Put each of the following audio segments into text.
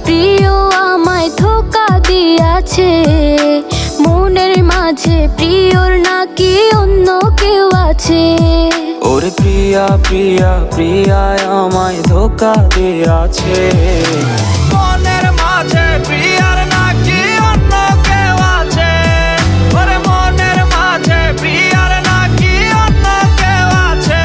প্রিয় আমায় ধোঁকা দিয়াছে। মনের মাঝে প্রিয়র নাকি অন্য কেউ আছে। ওরে প্রিয়া প্রিয়া প্রিয়া আমায় ধোঁকা দিয়াছে। মনের মাঝে প্রিয়ার নাকি অন্য কেউ আছে। ওরে মনের মাঝে প্রিয়ার নাকি অন্য কেউ আছে।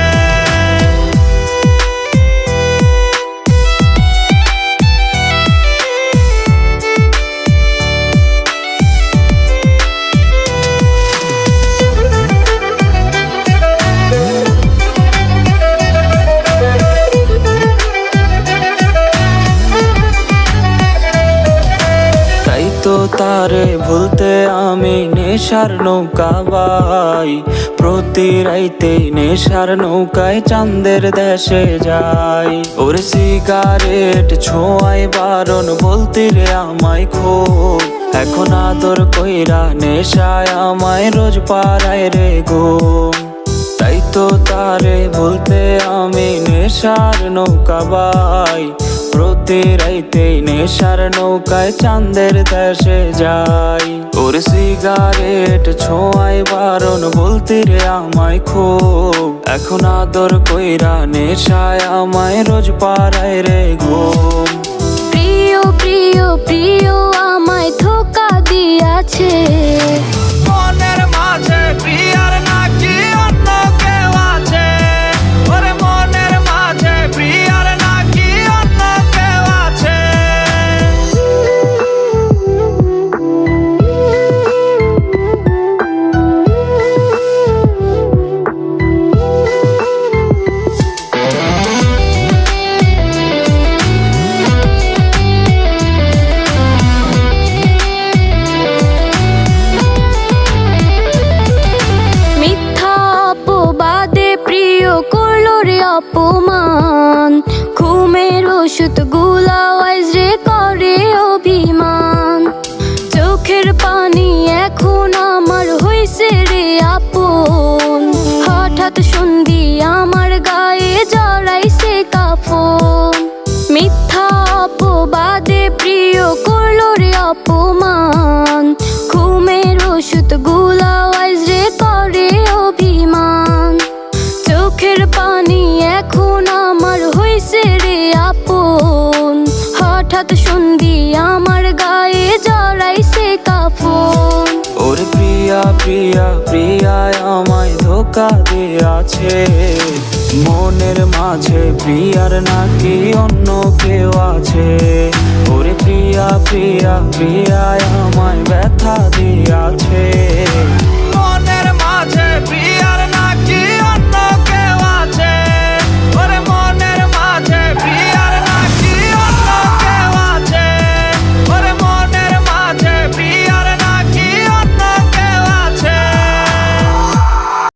তো তারে ভুলতে আমি নেশার নৌকা বাই। প্রতি রাইতে নেশার নৌকায় চাঁদের দেশে যাই। ওরে সিগারেট ছোঁয়াই বারণ বলতে রে আমায় খুব। এখন আদর কইরা নেশায় আমায় রোজ পাড়ায় রে ঘুম। তাই তো তারে বলতে আমি নেশার নৌকা বাই। প্রতি রাইতে নেশার নৌকায় চাঁদের দেশে যাই। ওরে সিগারেট ছোঁয়াই বারণ বলতে রে আমায় খুব। এখন আদর কইরা নেশায় আমায় রোজ পাড়ায় রে ঘুম। প্রিয় প্রিয় প্রিয় আমায় ধোঁকা দিয়াছে। মনের মাঝে প্রিয়ার নাকি অন্য কেউ আছে। ওরে মনের মাঝে প্রিয়ার নাকি অন্য কেউ আছে। অপমান ঘুমের ওষুধ গুলাওয়াইজ রে করে অভিমান। চোখের পানি এখন আমার হইছে রে আপন। হঠাৎ সন্ধি আমার গায়ে জড়াইছে কাফন। মিথ্যা অপবাদে প্রিয় করলো রে অপমান। ঘুমের ওষুধ গুলাওয়াইজ রে করে অভিমান। চোখের পানি এখন আমার হইছে রে আপন। হঠাৎ সন্ধি আমার গায়ে জড়াইছে কাফন। ওরে প্রিয়া প্রিয়া প্রিয়া আমায় ধোঁকা দিয়াছে। মনের মাঝে প্রিয়ার নাকি অন্য কেউ আছে। ওরে প্রিয়া প্রিয়া প্রিয়া আমায় ব্যথা দিয়া